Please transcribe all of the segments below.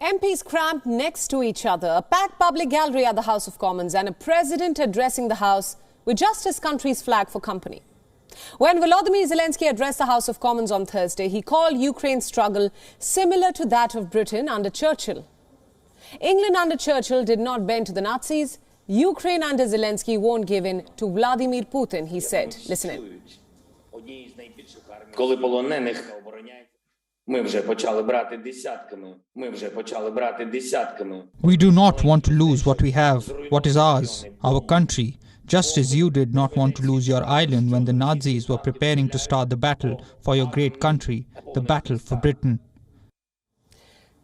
MPs cramped next to each other, a packed public gallery at the House of Commons and a president addressing the House with just his country's flag for company. When Volodymyr Zelensky addressed the House of Commons on Thursday, he called Ukraine's struggle similar to that of Britain under Churchill. England under Churchill did not bend to the Nazis. Ukraine under Zelensky won't give in to Vladimir Putin, he said. Listen in. We do not want to lose what we have, what is ours, our country, just as you did not want to lose your island when the Nazis were preparing to start the battle for your great country, the battle for Britain.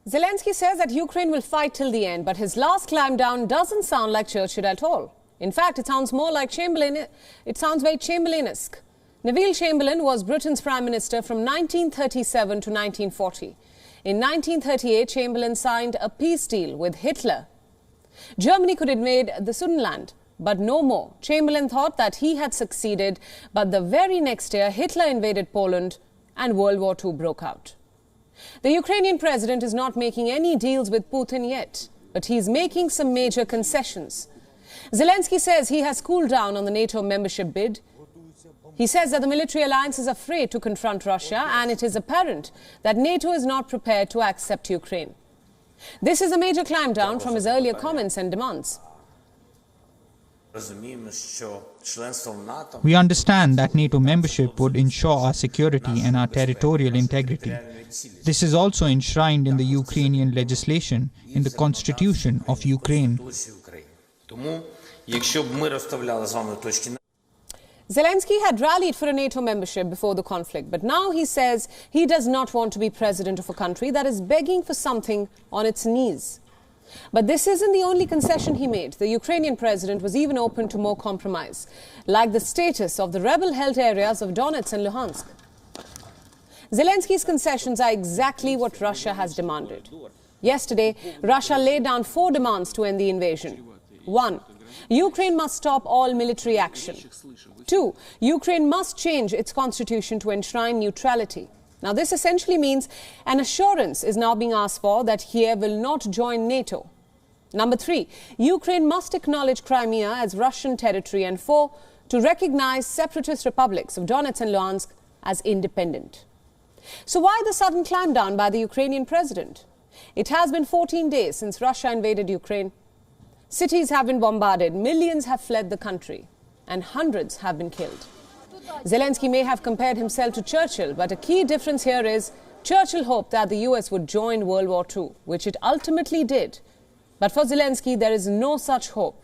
Zelensky says that Ukraine will fight till the end, but his last climb down doesn't sound like Churchill at all. In fact, it sounds more like Chamberlain. It sounds very Chamberlainesque. Neville Chamberlain was Britain's Prime Minister from 1937 to 1940. In 1938, Chamberlain signed a peace deal with Hitler. Germany could invade the Sudetenland, but no more. Chamberlain thought that he had succeeded, but the very next year, Hitler invaded Poland and World War II broke out. The Ukrainian president is not making any deals with Putin yet, but he's making some major concessions. Zelensky says he has cooled down on the NATO membership bid. He says that the military alliance is afraid to confront Russia, and it is apparent that NATO is not prepared to accept Ukraine. This is a major climb down from his earlier comments and demands. We understand that NATO membership would ensure our security and our territorial integrity. This is also enshrined in the Ukrainian legislation, in the constitution of Ukraine. Zelensky had rallied for a NATO membership before the conflict, but now he says he does not want to be president of a country that is begging for something on its knees. But this isn't the only concession he made. The Ukrainian president was even open to more compromise, like the status of the rebel-held areas of Donetsk and Luhansk. Zelensky's concessions are exactly what Russia has demanded. Yesterday, Russia laid down 4 demands to end the invasion. 1. Ukraine must stop all military action. 2. Ukraine must change its constitution to enshrine neutrality. Now, this essentially means an assurance is now being asked for that Kiev will not join NATO. Number 3, Ukraine must acknowledge Crimea as Russian territory. And 4, to recognize separatist republics of Donetsk and Luhansk as independent. So why the sudden climb down by the Ukrainian president? It has been 14 days since Russia invaded Ukraine. Cities have been bombarded, millions have fled the country, and hundreds have been killed. Zelensky may have compared himself to Churchill, but a key difference here is Churchill hoped that the US would join World War II, which it ultimately did. But for Zelensky, there is no such hope.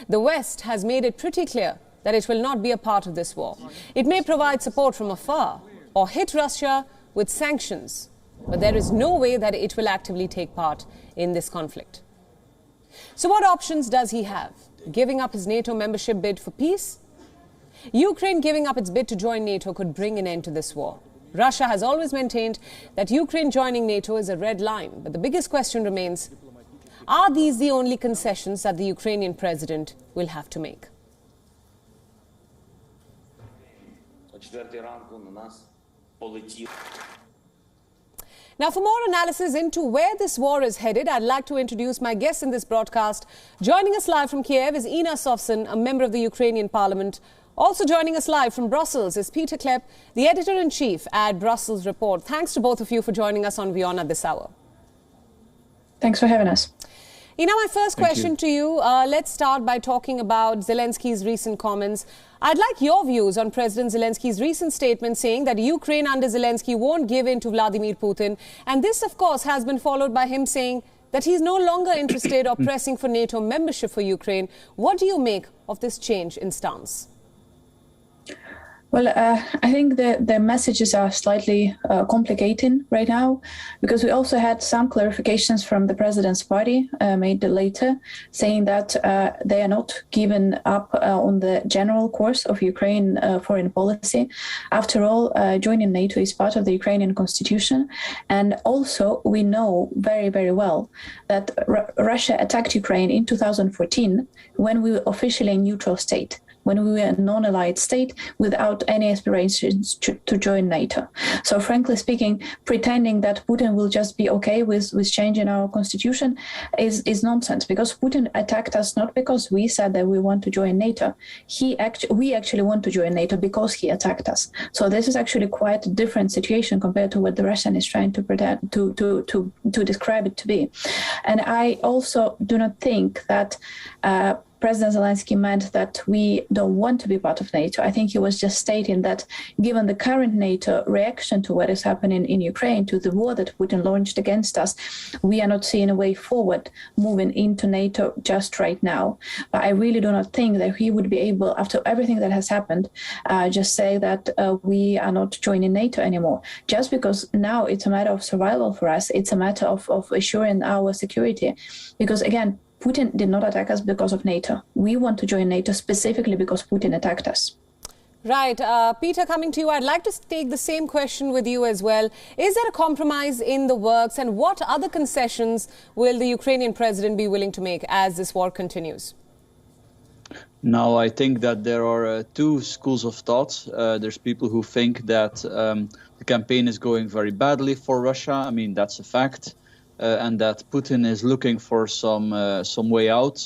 The West has made it pretty clear that it will not be a part of this war. It may provide support from afar or hit Russia with sanctions, but there is no way that it will actively take part in this conflict. So what options does he have? Giving up his NATO membership bid for peace? Ukraine giving up its bid to join NATO could bring an end to this war. Russia has always maintained that Ukraine joining NATO is a red line. But the biggest question remains, are these the only concessions that the Ukrainian president will have to make? Now, for more analysis into where this war is headed, I'd like to introduce my guest in this broadcast. Joining us live from Kiev is Ina Sovsin, a member of the Ukrainian parliament. Also joining us live from Brussels is Peter Klepp, the editor-in-chief at Brussels Report. Thanks to both of you for joining us on WION at this hour. Thanks for having us. Ina, my first question to you, let's start by talking about Zelensky's recent comments. I'd like your views on President Zelensky's recent statement saying that Ukraine under Zelensky won't give in to Vladimir Putin. And this, of course, has been followed by him saying that he's no longer interested or pressing for NATO membership for Ukraine. What do you make of this change in stance? Well, I think the messages are slightly complicating right now, because we also had some clarifications from the president's party made later, saying that they are not giving up on the general course of Ukraine foreign policy. After all, joining NATO is part of the Ukrainian constitution. And also, we know very, very well that Russia attacked Ukraine in 2014 when we were officially a neutral state. when we were a non-allied state without any aspirations to join NATO. So frankly speaking, pretending that Putin will just be okay with changing our constitution is nonsense, because Putin attacked us not because we said that we want to join NATO. We actually want to join NATO because he attacked us. So this is actually quite a different situation compared to what the Russian is trying to pretend to describe it to be. And I also do not think that President Zelensky meant that we don't want to be part of NATO. I think he was just stating that given the current NATO reaction to what is happening in Ukraine, to the war that Putin launched against us, we are not seeing a way forward moving into NATO just right now. But I really do not think that he would be able, after everything that has happened, just say that we are not joining NATO anymore. Just because now it's a matter of survival for us, it's a matter of assuring our security. Because again, Putin did not attack us because of NATO. We want to join NATO specifically because Putin attacked us. Right. Peter, coming to you, I'd like to take the same question with you as well. Is there a compromise in the works, and what other concessions will the Ukrainian president be willing to make as this war continues? Now, I think that there are two schools of thought. There's people who think that the campaign is going very badly for Russia. I mean, that's a fact. And that Putin is looking for some way out,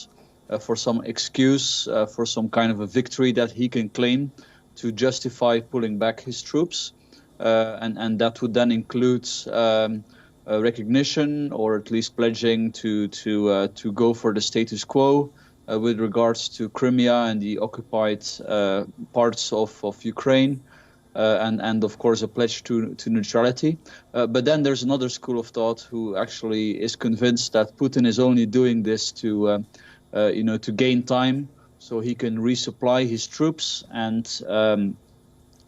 for some excuse, for some kind of a victory that he can claim to justify pulling back his troops. And that would then include recognition, or at least pledging to go for the status quo with regards to Crimea and the occupied parts of Ukraine. And of course a pledge to neutrality. But then there's another school of thought who actually is convinced that Putin is only doing this to gain time so he can resupply his troops and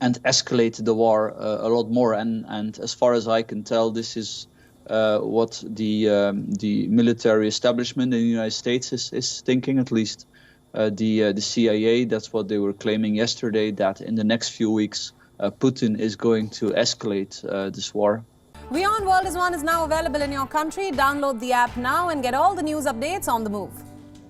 escalate the war a lot more. And as far as I can tell, this is what the military establishment in the United States is thinking, at least the CIA. That's what they were claiming yesterday, that in the next few weeks Putin is going to escalate this war. WION World is now available in your country. Download the app now and get all the news updates on the move.